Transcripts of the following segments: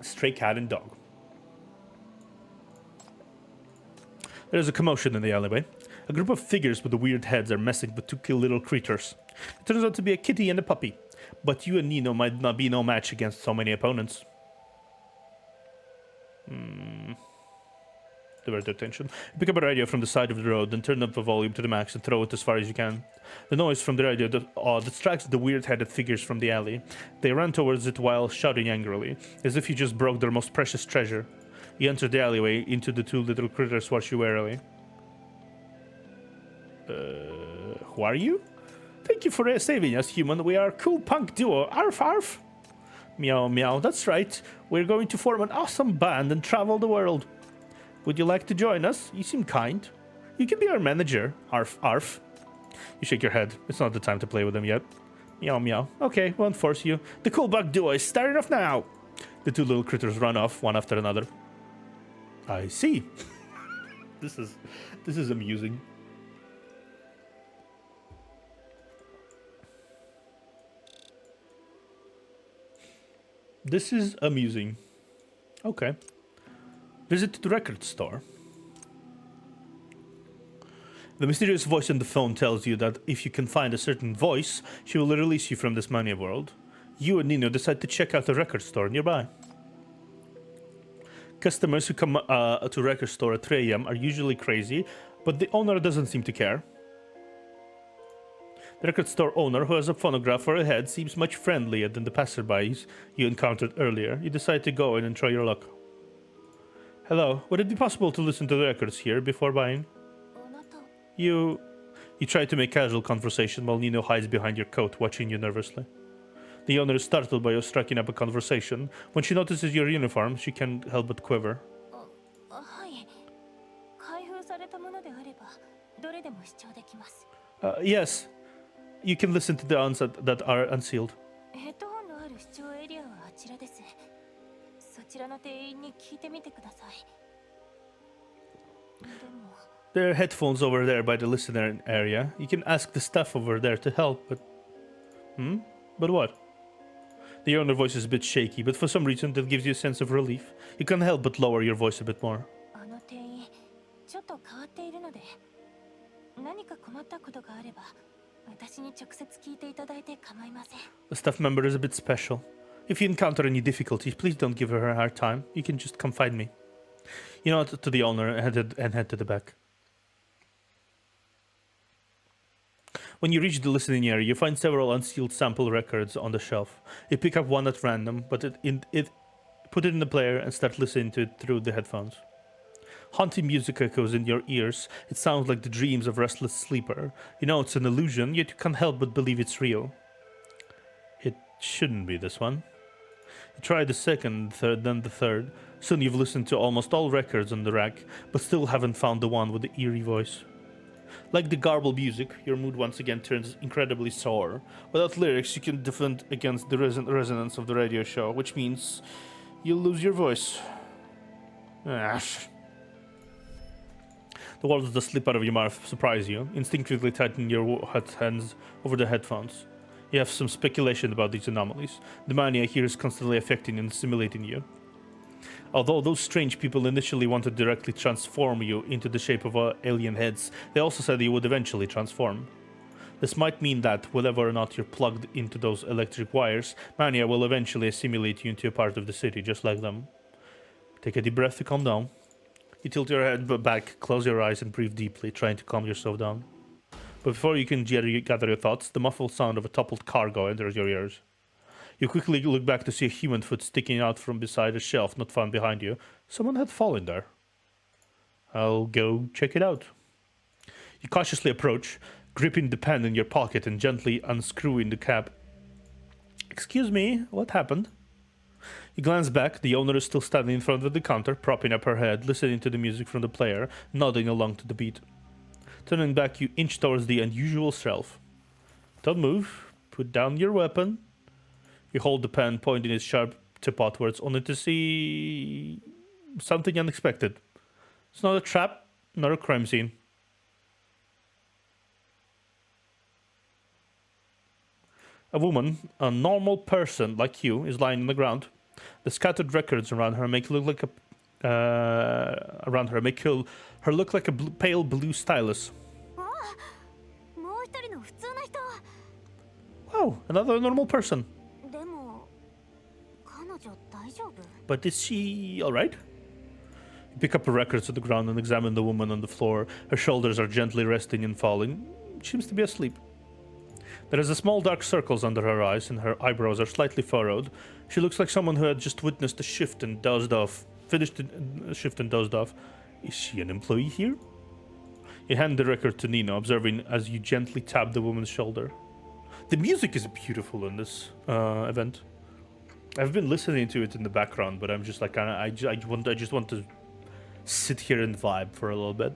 Stray cat and dog. There's a commotion in the alleyway. A group of figures with the weird heads are messing with two little creatures. It turns out to be a kitty and a puppy, but you and Nino might not be no match against so many opponents. Divert their attention. You pick up a radio from the side of the road, then turn up the volume to the max and throw it as far as you can. The noise from the radio distracts the weird-headed figures from the alley. They run towards it while shouting angrily, as if you just broke their most precious treasure. You enter the alleyway into the two little critters watch you warily. Who are you? Thank you for saving us, human. We are a cool punk duo. Arf, arf. Meow, meow. That's right. We're going to form an awesome band and travel the world. Would you like to join us? You seem kind. You can be our manager. Arf, arf. You shake your head. It's not the time to play with them yet. Meow, meow. Okay, won't force you. The cool bug duo is starting off now. The two little critters run off, one after another. I see. This is amusing. This is amusing. Okay. Visit the record store. The mysterious voice on the phone tells you that if you can find a certain voice, she will release you from this mania world. You and Nino decide to check out the record store nearby. Customers who come to record store at 3 AM are usually crazy, but the owner doesn't seem to care. The record store owner, who has a phonograph for a head, seems much friendlier than the passerbys you encountered earlier. You decide to go in and try your luck. Hello, would it be possible to listen to the records here before buying? You try to make casual conversation while Nino hides behind your coat, watching you nervously. The owner is startled by you striking up a conversation. When she notices your uniform, she can't help but quiver. Yes, you can listen to the ones that are unsealed. There are headphones over there by the listener area. You can ask the staff over there to help, but... But what? The owner voice is a bit shaky, but for some reason that gives you a sense of relief. You can't help but lower your voice a bit more. The staff member is a bit special. If you encounter any difficulties, please don't give her a hard time. You can just come find me. You nod to the owner and head to the back. When you reach the listening area, you find several unsealed sample records on the shelf. You pick up one at random, but put it in the player and start listening to it through the headphones. Haunting music echoes in your ears. It sounds like the dreams of a restless sleeper. You know it's an illusion, yet you can't help but believe it's real. It shouldn't be this one. You try the second, third, then the third. Soon you've listened to almost all records on the rack, but still haven't found the one with the eerie voice. Like the garbled music, your mood once again turns incredibly sour. Without lyrics, you can defend against the resonance of the radio show, which means you'll lose your voice. The words that slip out of your mouth surprise you. Instinctively tighten your hands over the headphones. You have some speculation about these anomalies. The mania here is constantly affecting and assimilating you. Although those strange people initially wanted to directly transform you into the shape of alien heads, they also said you would eventually transform. This might mean that, whether or not you're plugged into those electric wires, mania will eventually assimilate you into a part of the city, just like them. Take a deep breath to calm down. You tilt your head back, close your eyes, and breathe deeply, trying to calm yourself down. But before you can gather your thoughts, the muffled sound of a toppled cargo enters your ears. You quickly look back to see a human foot sticking out from beside a shelf not far behind you. Someone had fallen there. I'll go check it out. You cautiously approach, gripping the pen in your pocket and gently unscrewing the cap. Excuse me, what happened? You glance back. The owner is still standing in front of the counter, propping up her head, listening to the music from the player, nodding along to the beat. Turning back, you inch towards the unusual shelf. Don't move. Put down your weapon. You hold the pen, pointing its sharp tip outwards, only to see something unexpected. It's not a trap, not a crime scene. A woman, a normal person like you, is lying on the ground. The scattered records around her make look like her look like a pale blue stylus. Wow, another normal person. But is she alright? You pick up her records on the ground and examine the woman on the floor. Her shoulders are gently resting and falling. She seems to be asleep. There is a small dark circles under her eyes and her eyebrows are slightly furrowed. She looks like someone who had just witnessed a shift and dozed off. Finished a shift and dozed off. Is she an employee here? You hand the record to Nino, observing as you gently tap the woman's shoulder. The music is beautiful in this event. I've been listening to it in the background, but I'm just like, I just want to sit here and vibe for a little bit.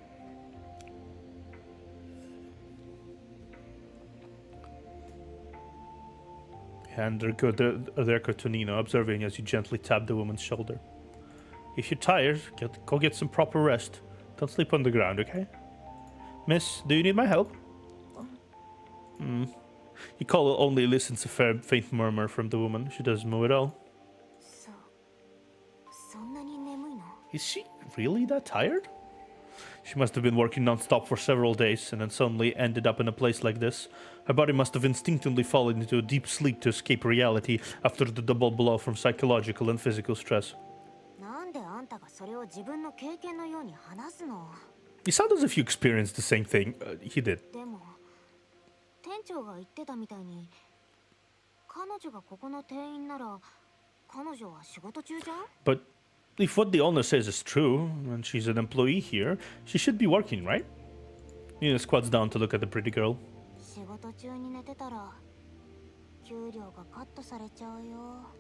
Hand the record to Nino, observing as you gently tap the woman's shoulder. If you're tired, go get some proper rest. Don't sleep on the ground, okay? Miss, do you need my help? You call only listens a faint murmur from the woman. She doesn't move at all. Is she really that tired? She must have been working non-stop for several days and then suddenly ended up in a place like this. Her body must have instinctively fallen into a deep sleep to escape reality after the double blow from psychological and physical stress. You sound as if you experienced the same thing. He did. But if what the owner says is true, and she's an employee here, she should be working, right? Nina squats down to look at the pretty girl.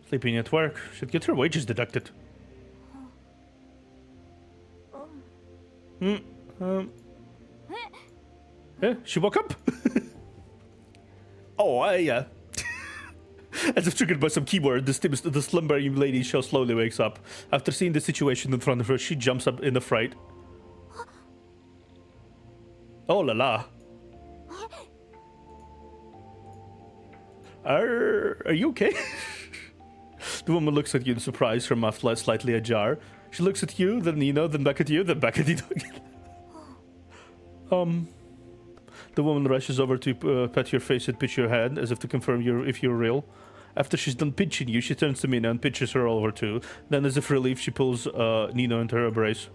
Sleeping at work should get her wages deducted. She woke up? Oh, yeah. As if triggered by some keyword, the slumbering lady show slowly wakes up. After seeing the situation in front of her, she jumps up in a fright. Oh la la. Are you okay? The woman looks at you in surprise, her mouth slightly ajar. She looks at you, then Nino, then back at you, then back at Nino again. The woman rushes over to pat your face and pinch your hand, as if to confirm if you're real. After she's done pinching you, she turns to Nino and pinches her over too. Then, as if relieved, she pulls Nino into her embrace.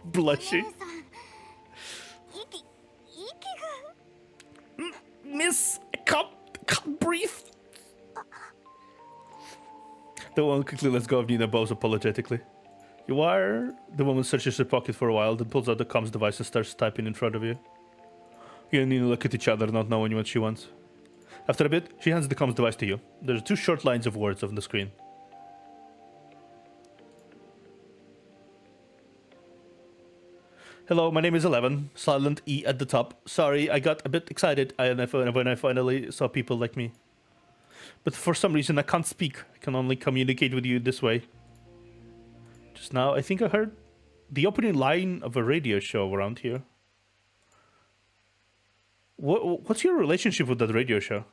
Blushing. Miss, I can't breathe. The woman quickly lets go of Nino, bows apologetically. You are? The woman searches her pocket for a while, then pulls out the comms device and starts typing in front of you. You and Nino look at each other, not knowing what she wants. After a bit, she hands the comms device to you. There's 2 short lines of words on the screen. Hello, my name is 11. Silent E at the top. Sorry, I got a bit excited when I finally saw people like me. But for some reason, I can't speak. I can only communicate with you this way. Just now, I think I heard the opening line of a radio show around here. What's your relationship with that radio show?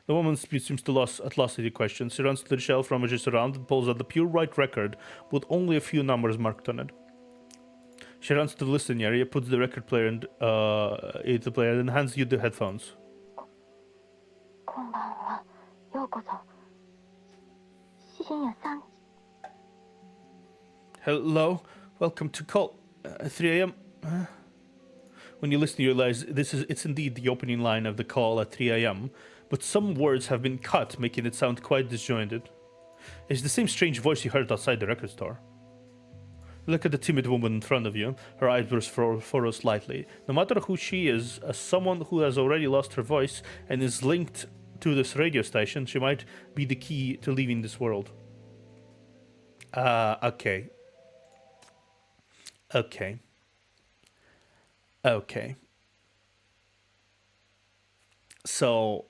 The woman seems to lost at your questions. She runs to the shelf, rummages around, and pulls out the pure white record with only a few numbers marked on it. She runs to the listening area, puts the record player into the player, and hands you the headphones. Hello, welcome to call 3 a.m. When you listen, you realize it's indeed the opening line of the call at 3 a.m., but some words have been cut, making it sound quite disjointed. It's the same strange voice you heard outside the record store. Look at the timid woman in front of you. Her eyebrows furrow slightly. No matter who she is, as someone who has already lost her voice and is linked to this radio station, she might be the key to leaving this world. Okay. So,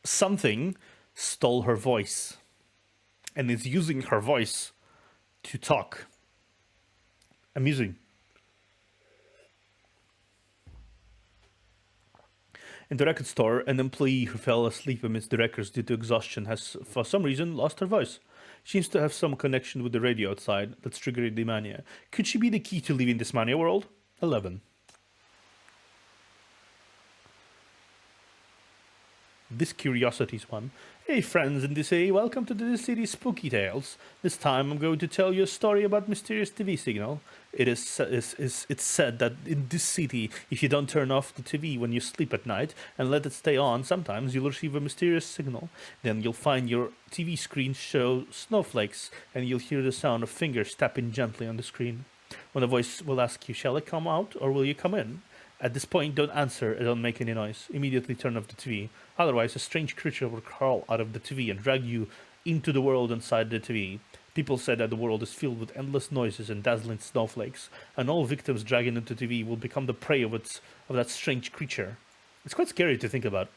something stole her voice and is using her voice to talk. Amusing. In the record store, an employee who fell asleep amidst the records due to exhaustion has, for some reason, lost her voice. She seems to have some connection with the radio outside that's triggering the mania. Could she be the key to leaving this mania world? 11. This Curiosities one. Hey friends in this city, welcome to the city Spooky Tales. This time I'm going to tell you a story about mysterious TV signal. It's said that in this city, if you don't turn off the TV when you sleep at night and let it stay on, sometimes you'll receive a mysterious signal. Then you'll find your TV screen show snowflakes and you'll hear the sound of fingers tapping gently on the screen. When a voice will ask you, shall I come out or will you come in? At this point, don't answer and don't make any noise. Immediately turn off the TV. Otherwise, a strange creature will crawl out of the TV and drag you into the world inside the TV. People say that the world is filled with endless noises and dazzling snowflakes, and all victims dragged into TV will become the prey of that strange creature. It's quite scary to think about.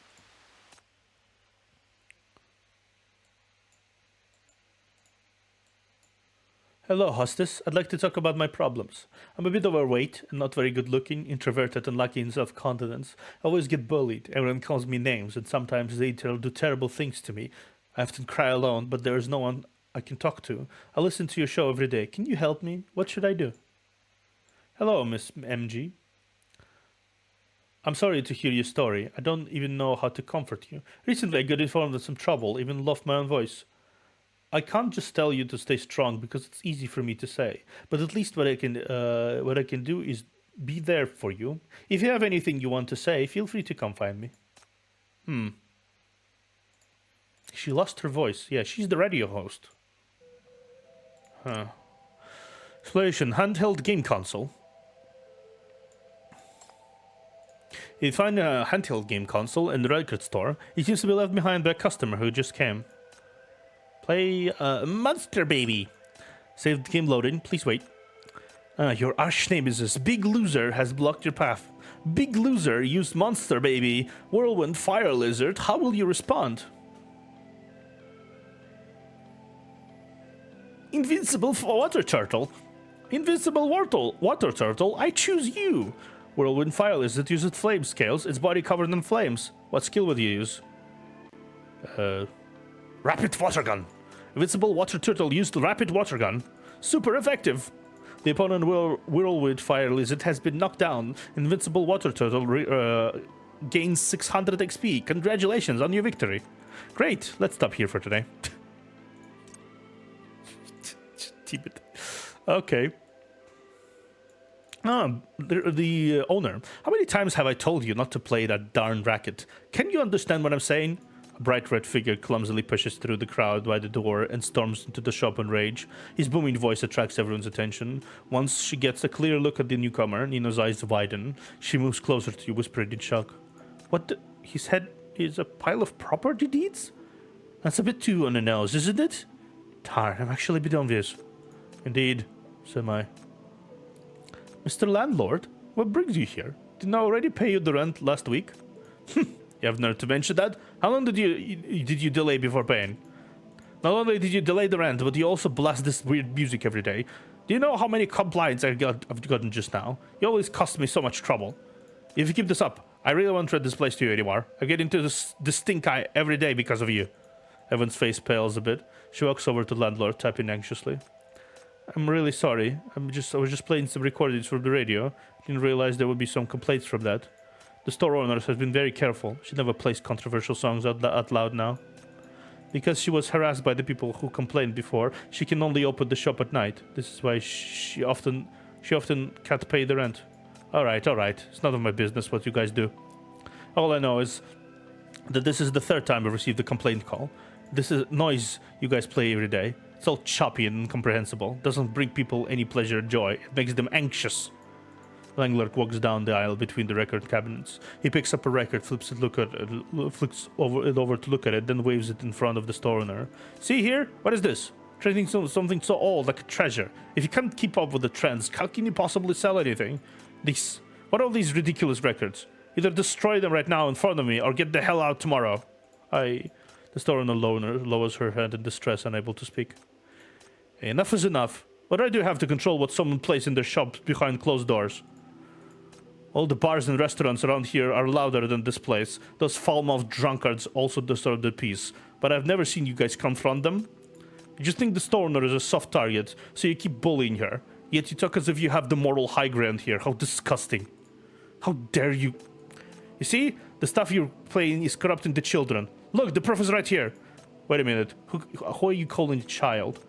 Hello, hostess. I'd like to talk about my problems. I'm a bit overweight and not very good looking, introverted and lacking in self-confidence. I always get bullied. Everyone calls me names and sometimes they do terrible things to me. I often cry alone, but there is no one I can talk to. I listen to your show every day. Can you help me? What should I do? Hello, Miss MG. I'm sorry to hear your story. I don't even know how to comfort you. Recently I got informed of some trouble, even lost my own voice. I can't just tell you to stay strong because it's easy for me to say. But at least what I can do is be there for you. If you have anything you want to say, feel free to come find me. She lost her voice. Yeah, she's the radio host. Huh. Exploration. Handheld game console. You find a handheld game console in the record store. It seems to be left behind by a customer who just came. Play Monster Baby. Save the game loading. Please wait. Your arch nemesis, Big Loser, has blocked your path. Big Loser used Monster Baby, Whirlwind Fire Lizard. How will you respond? Invincible Water Turtle. Invincible Water Turtle, I choose you. Whirlwind Fire Lizard uses flame scales. Its body covered in flames. What skill would you use? Rapid Water Gun. Invincible Water Turtle used Rapid Water Gun. Super effective. The opponent Whirlwind Fire Lizard has been knocked down. Invincible Water Turtle gains 600 XP. Congratulations on your victory. Great. Let's stop here for today. Okay. The owner. How many times have I told you not to play that darn racket? Can you understand what I'm saying? A bright red figure clumsily pushes through the crowd by the door and storms into the shop in rage. His booming voice attracts everyone's attention. Once she gets a clear look at the newcomer, Nino's eyes widen. She moves closer to you, whispering in shock. What the? His head is a pile of property deeds? That's a bit too on the nose, isn't it? Darn, I'm actually a bit envious. Indeed, said I. Mr. Landlord, what brings you here? Didn't I already pay you the rent last week? You have nerve to mention that? How long did you delay before paying? Not only did you delay the rent, but you also blast this weird music every day. Do you know how many complaints I've gotten just now? You always cost me so much trouble. If you keep this up, I really won't rent this place to you anymore. I get into the stink eye every day because of you. Evan's face pales a bit. She walks over to the landlord, typing anxiously. I'm really sorry. I was just playing some recordings from the radio. Didn't realize there would be some complaints from that. The store owner has been very careful. She never plays controversial songs out loud now. Because she was harassed by the people who complained before, she can only open the shop at night. This is why she often can't pay the rent. Alright. It's none of my business what you guys do. All I know is that this is the third time I've received a complaint call. This is noise you guys play every day. It's all choppy and incomprehensible. Doesn't bring people any pleasure or joy. It makes them anxious. Langlerk walks down the aisle between the record cabinets. He picks up a record, flips over to look at it, then waves it in front of the store owner. See here? What is this? Trading something so old, like a treasure. If you can't keep up with the trends, how can you possibly sell anything? What are these ridiculous records? Either destroy them right now in front of me, or get the hell out tomorrow. The store owner lowers her head in distress, unable to speak. Enough is enough. What do I have to control what someone plays in their shops behind closed doors? All the bars and restaurants around here are louder than this place. Those foul-mouthed drunkards also disturb the peace. But I've never seen you guys confront them. You just think the store owner is a soft target, so you keep bullying her. Yet you talk as if you have the moral high ground here. How disgusting. How dare you. You see? The stuff you're playing is corrupting the children. Look, the proof is right here. Wait a minute. Who are you calling a child?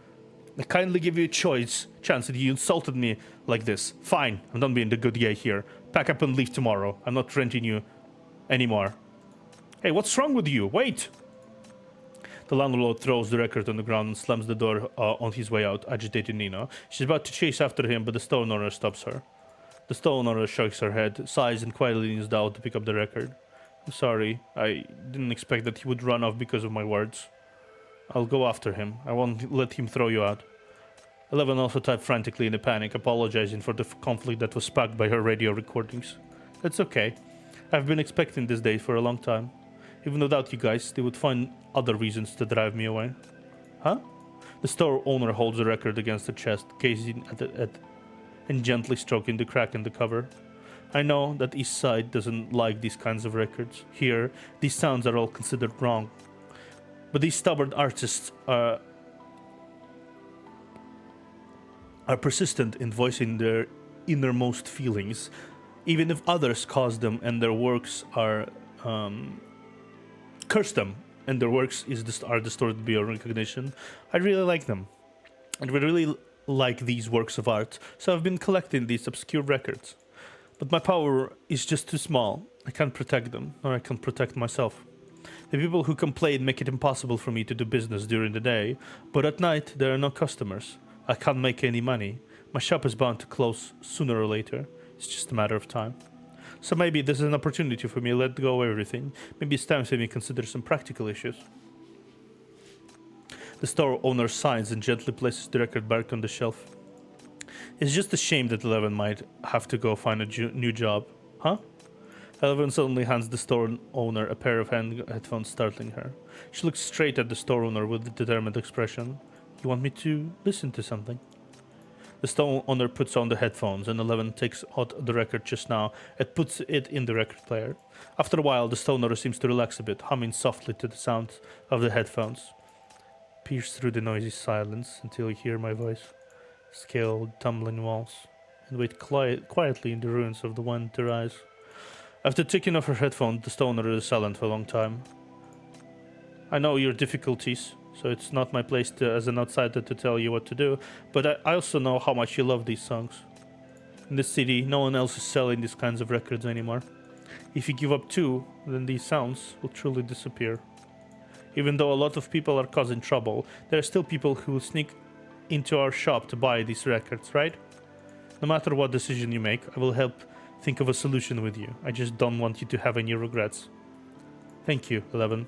I kindly give you a chance that you insulted me like this. Fine, I'm done being the good guy here. Pack up and leave tomorrow. I'm not renting you anymore. Hey, what's wrong with you? Wait! The landlord throws the record on the ground and slams the door on his way out, agitating Nina. She's about to chase after him, but the store owner stops her. The store owner shakes her head, sighs, and quietly leans down to pick up the record. I'm sorry. I didn't expect that he would run off because of my words. I'll go after him. I won't let him throw you out. 11 also typed frantically in a panic, apologizing for the conflict that was sparked by her radio recordings. That's okay. I've been expecting this day for a long time. Even without you guys, they would find other reasons to drive me away. Huh? The store owner holds the record against her chest, gazing at it and gently stroking the crack in the cover. I know that East Side doesn't like these kinds of records. Here, these sounds are all considered wrong. But these stubborn artists are persistent in voicing their innermost feelings, even if others cause them and their works are curse them and their works are distorted beyond recognition. I really like them. I really like these works of art, so I've been collecting these obscure records. But my power is just too small. I can't protect them, nor I can protect myself. The people who complain make it impossible for me to do business during the day, but at night there are no customers. I can't make any money. My shop is bound to close sooner or later. It's just a matter of time. So maybe this is an opportunity for me to let go of everything. Maybe it's time for me to consider some practical issues. The store owner sighs and gently places the record back on the shelf. It's just a shame that 11 might have to go find a new job. Huh? 11 suddenly hands the store owner a pair of headphones, startling her. She looks straight at the store owner with a determined expression. You want me to listen to something? The store owner puts on the headphones, and 11 takes out the record just now and puts it in the record player. After a while, the store owner seems to relax a bit, humming softly to the sound of the headphones. Pierce through the noisy silence until you hear my voice. Scale tumbling walls, and wait quietly in the ruins of the winter ice. After taking off her headphones, the store owner is silent for a long time. I know your difficulties, so it's not my place as an outsider to tell you what to do, but I also know how much you love these songs. In this city, no one else is selling these kinds of records anymore. If you give up too, then these sounds will truly disappear. Even though a lot of people are causing trouble, there are still people who will sneak into our shop to buy these records, right? No matter what decision you make, I will help think of a solution with you. I just don't want you to have any regrets. Thank you, 11.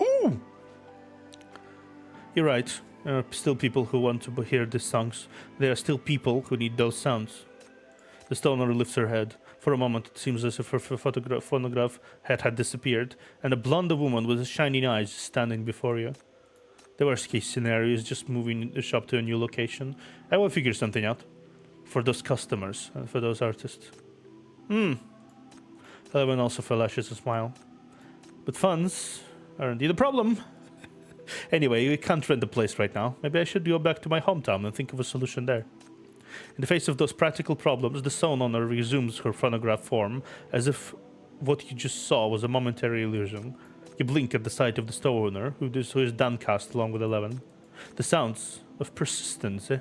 Ooh! You're right. There are still people who want to hear these songs. There are still people who need those sounds. The stoner lifts her head. For a moment, it seems as if her phonograph had disappeared, and a blonde woman with shining eyes is standing before you. The worst case scenario is just moving the shop to a new location. I will figure something out. For those customers and for those artists. 11 also flashes a smile. But funds are indeed a problem. Anyway, we can't rent the place right now. Maybe I should go back to my hometown and think of a solution there. In the face of those practical problems, the stone owner resumes her phonograph form, as if what you just saw was a momentary illusion. You blink at the sight of the store owner, who is downcast along with 11. The sounds of persistence, eh?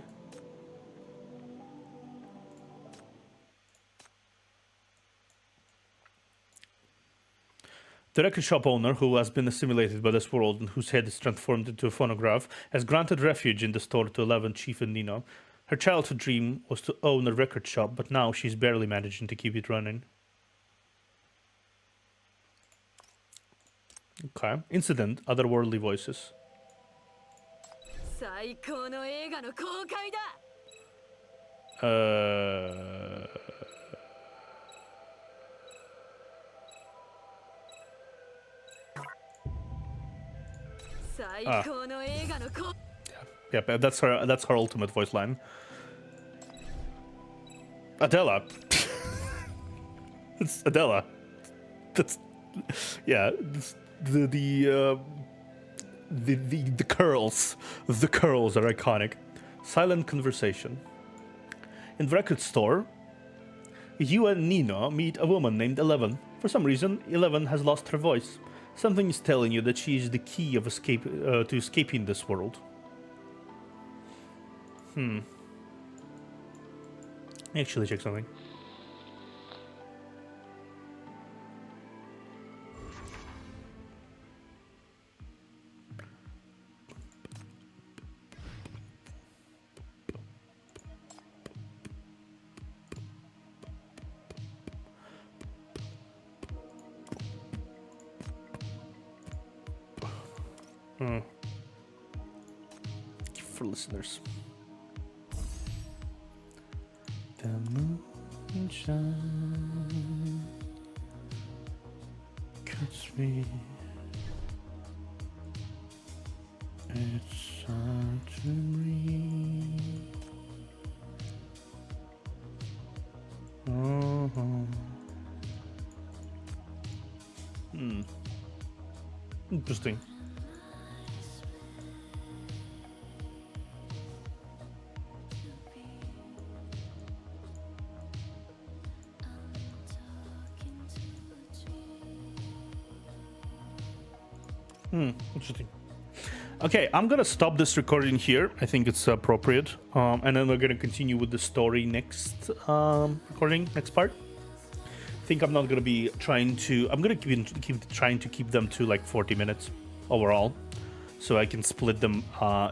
The record shop owner, who has been assimilated by this world and whose head is transformed into a phonograph, has granted refuge in the store to 11, Chief, and Nino. Her childhood dream was to own a record shop, but now she's barely managing to keep it running. Okay. Incident, otherworldly voices. Yeah, that's her ultimate voice line. Adela. It's Adela. That's yeah. The curls, the curls are iconic. Silent conversation. In the record store, you and Nina meet a woman named Eleven. For some reason, Eleven has lost her voice. Something is telling you that she is the key of to escaping this world. Actually, check something. For listeners. The moonshine cuts me. It's hard to breathe. Interesting. Interesting. Okay, I'm gonna stop this recording here. I think it's appropriate, and then we're gonna continue with the story next recording, next part. I think I'm not gonna be trying to. I'm gonna keep trying to keep them to like 40 minutes overall, so I can split them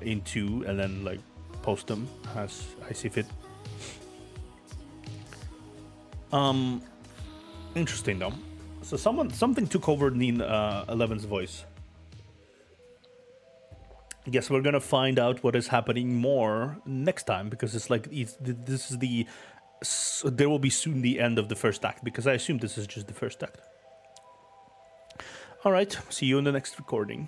into and then like post them as I see fit. Interesting though. So something took over Nina 11's voice. I guess we're gonna find out what is happening more next time, because it's like this is there will be soon the end of the first act, because I assume this is just the first act. All right, see you in the next recording.